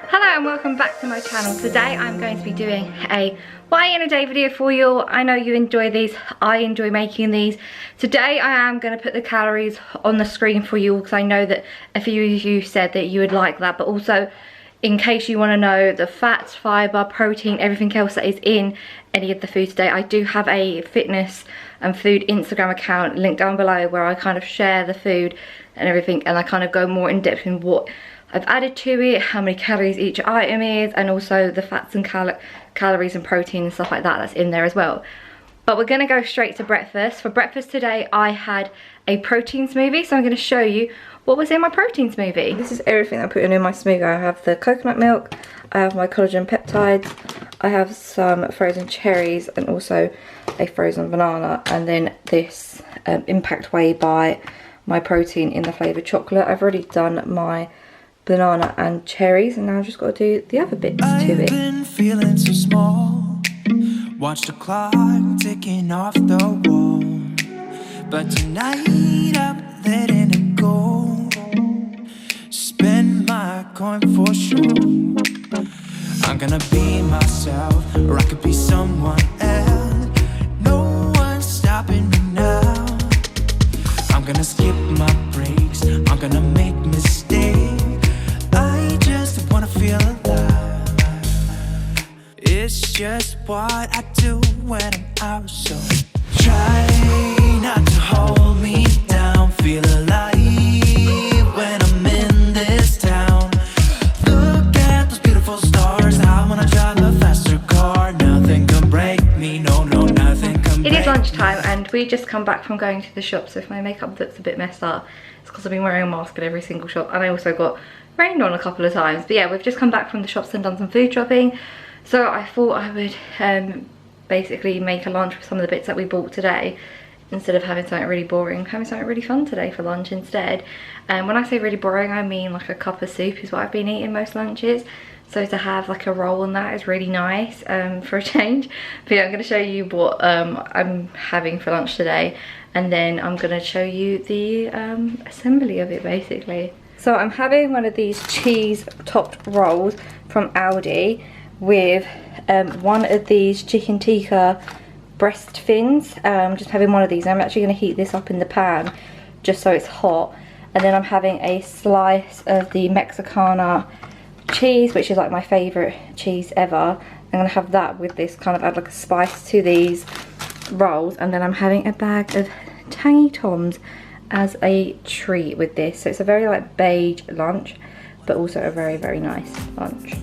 Hello and welcome back to my channel. Today I'm going to be doing a why in a day video for you all. I know you enjoy these, I enjoy making these. Today I am going to put the calories on the screen for you all because I know that a few of you said that you would like that, but also in case you want to know the fats, fibre, protein, everything else that is in any of the food today, I do have a fitness and food Instagram account linked down below where I kind of share the food and everything, and I kind of go more in depth in what I've added to it, how many calories each item is, and also the fats and calories and protein and stuff like that that's in there as well. But we're gonna go straight to breakfast. For breakfast today, I had a protein smoothie, so I'm gonna show you what was in my protein smoothie. This is everything I put in my smoothie. I have the coconut milk, I have my collagen peptides, I have some frozen cherries and also a frozen banana, and then this Impact Whey by my protein in the flavoured chocolate. I've already done my banana and cherries, and now I've just got to do the other bits to it. I've been feeling so small, watch the clock ticking off the wall, but tonight I'm letting it go, spend my coin for sure. I'm gonna be myself, or I could be someone else, no one's stopping me now. I'm gonna skip my breaks, I'm gonna make mistakes, I just wanna feel alive. It's just what I do when I'm out, so try not to hold me down. Feel alive when I'm in this town. Look at those beautiful stars, I wanna drive a faster car. Nothing can break me, no, nothing can break me. It is lunchtime and we just come back from going to the shop, so if my makeup looks a bit messed up, it's because I've been wearing a mask at every single shop, and I also got rained on a couple of times. But yeah, we've just come back from the shops and done some food shopping, so I thought I would basically make a lunch with some of the bits that we bought today instead of having something really boring, having something really fun today for lunch instead. And when I say really boring, I mean like a cup of soup is what I've been eating most lunches, so to have like a roll on that is really nice for a change. But yeah, I'm going to show you what I'm having for lunch today, and then I'm going to show you the assembly of it basically. So I'm having one of these cheese topped rolls from Aldi with one of these chicken tikka breast fins. Just having one of these. I'm actually going to heat this up in the pan just so it's hot, and then I'm having a slice of the Mexicana cheese, which is like my favourite cheese ever. I'm going to have that with this, kind of add like a spice to these rolls, and then I'm having a bag of Tangy Toms as a treat with this. So it's a very like beige lunch, but also a very, very nice lunch.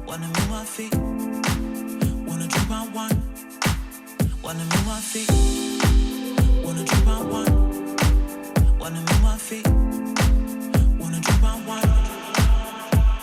Wanna move my feet, wanna drink my wine, wanna move my feet, wanna drink my wine, wanna move my feet, wanna drink my wine, wanna move my feet,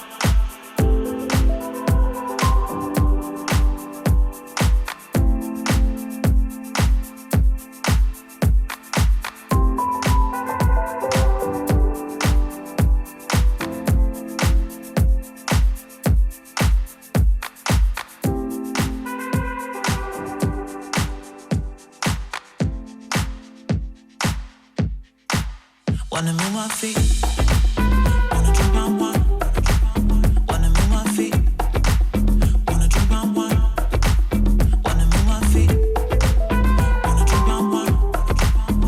wanna drink my wine.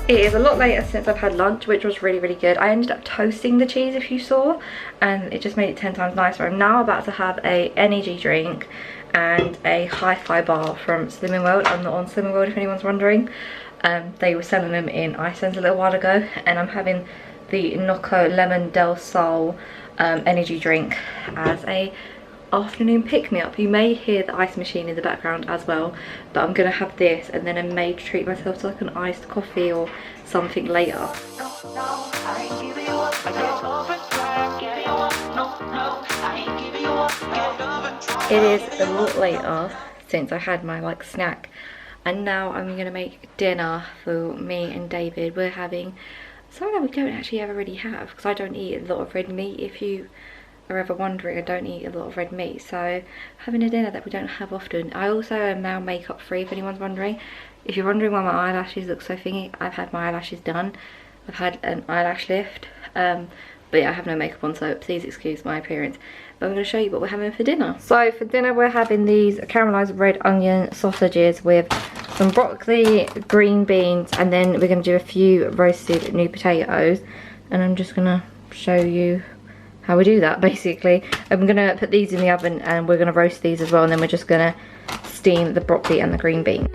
It is a lot later since I've had lunch, which was really, really good. I ended up toasting the cheese, if you saw, and it just made it 10 times nicer. I'm now about to have a energy drink and a hi-fi bar from Slimming World. I'm not on Slimming World if anyone's wondering. They were selling them in Iceland a little while ago, and I'm having the Nocco Lemon Del Sol energy drink as a afternoon pick-me-up. You may hear the ice machine in the background as well, but I'm gonna have this and then I may treat myself to like an iced coffee or something later. It is a lot later since I had my like snack, and now I'm gonna make dinner for me and David. We're having something that we don't actually ever really have, because I don't eat a lot of red meat. If you are ever wondering, I don't eat a lot of red meat, so having a dinner that we don't have often. I also am now makeup free, if anyone's wondering. If you're wondering why my eyelashes look so thingy, I've had my eyelashes done. I've had an eyelash lift, but yeah, I have no makeup on, so please excuse my appearance. But I'm going to show you what we're having for dinner. So for dinner we're having these caramelised red onion sausages with some broccoli, green beans, and then we're going to do a few roasted new potatoes. And I'm just going to show you how we do that basically. I'm going to put these in the oven and we're going to roast these as well, and then we're just going to steam the broccoli and the green beans.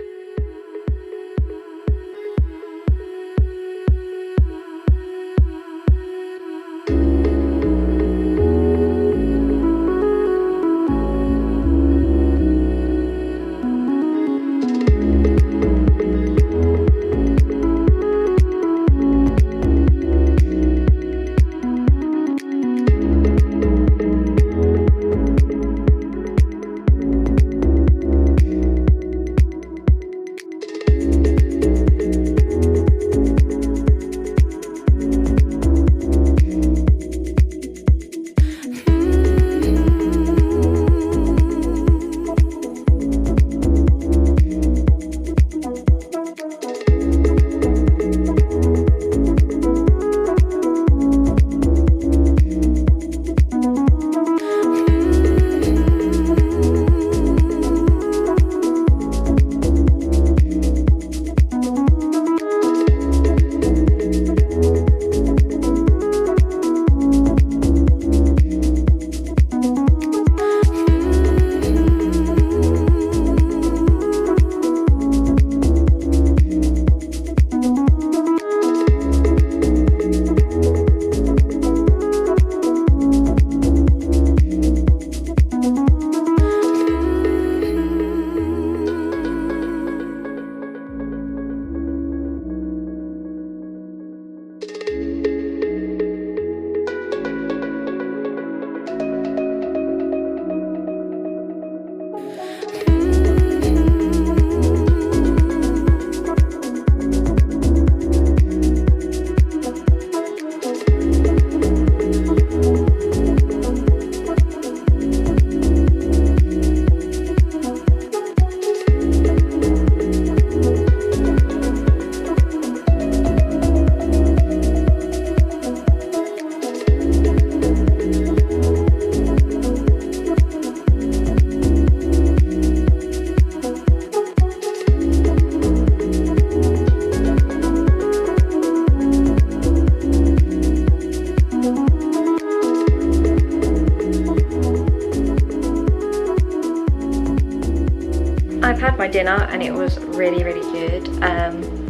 I've had my dinner and it was really good.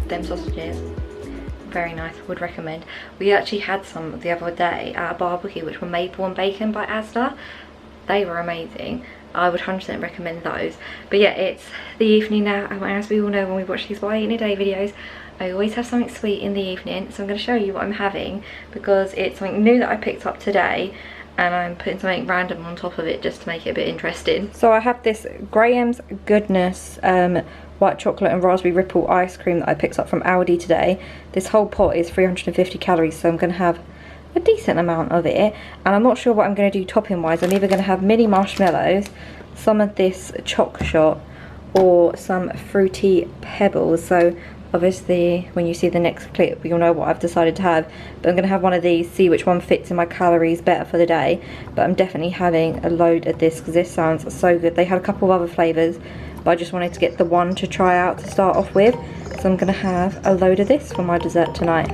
Them sausages, very nice, would recommend. We actually had some the other day at a barbecue which were maple and bacon by Asda. They were amazing. I would 100% recommend those. But yeah, it's the evening now, and as we all know when we watch these Why Eat in a Day videos, I always have something sweet in the evening. So I'm going to show you what I'm having because it's something new that I picked up today, and I'm putting something random on top of it just to make it a bit interesting. So I have this Graham's Goodness white chocolate and raspberry ripple ice cream that I picked up from Aldi today. This whole pot is 350 calories, so I'm going to have a decent amount of it, and I'm not sure what I'm going to do topping wise. I'm either going to have mini marshmallows, some of this choc shot, or some fruity pebbles. So obviously when you see the next clip you'll know what I've decided to have, but I'm going to have one of these, see which one fits in my calories better for the day. But I'm definitely having a load of this because this sounds so good. They had a couple of other flavours, but I just wanted to get the one to try out to start off with. So I'm going to have a load of this for my dessert tonight.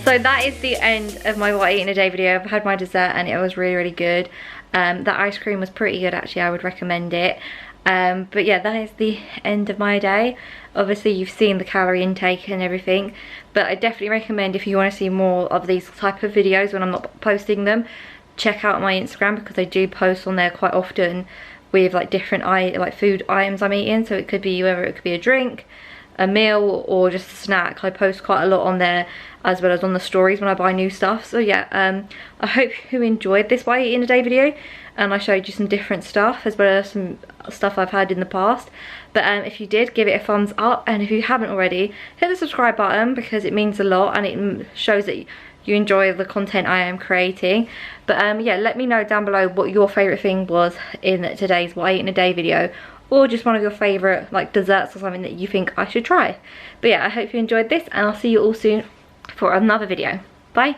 So that is the end of my what I eat in a day video. I've had my dessert and it was really good. That ice cream was pretty good actually, I would recommend it. But yeah, that is the end of my day. Obviously you've seen the calorie intake and everything, but I definitely recommend, if you want to see more of these type of videos when I'm not posting them, check out my Instagram, because I do post on there quite often with like different food items I'm eating. So it could be whether it could be a drink, a meal, or just a snack. I post quite a lot on there, as well as on the stories when I buy new stuff. So yeah, I hope you enjoyed this what I eat in a day video, and I showed you some different stuff as well as some stuff I've had in the past. But if you did, give it a thumbs up, and if you haven't already, hit the subscribe button, because it means a lot and it shows that you enjoy the content I am creating. But yeah, let me know down below what your favourite thing was in today's what I eat in a day video, or just one of your favourite like desserts or something that you think I should try. But yeah, I hope you enjoyed this, and I'll see you all soon for another video. Bye.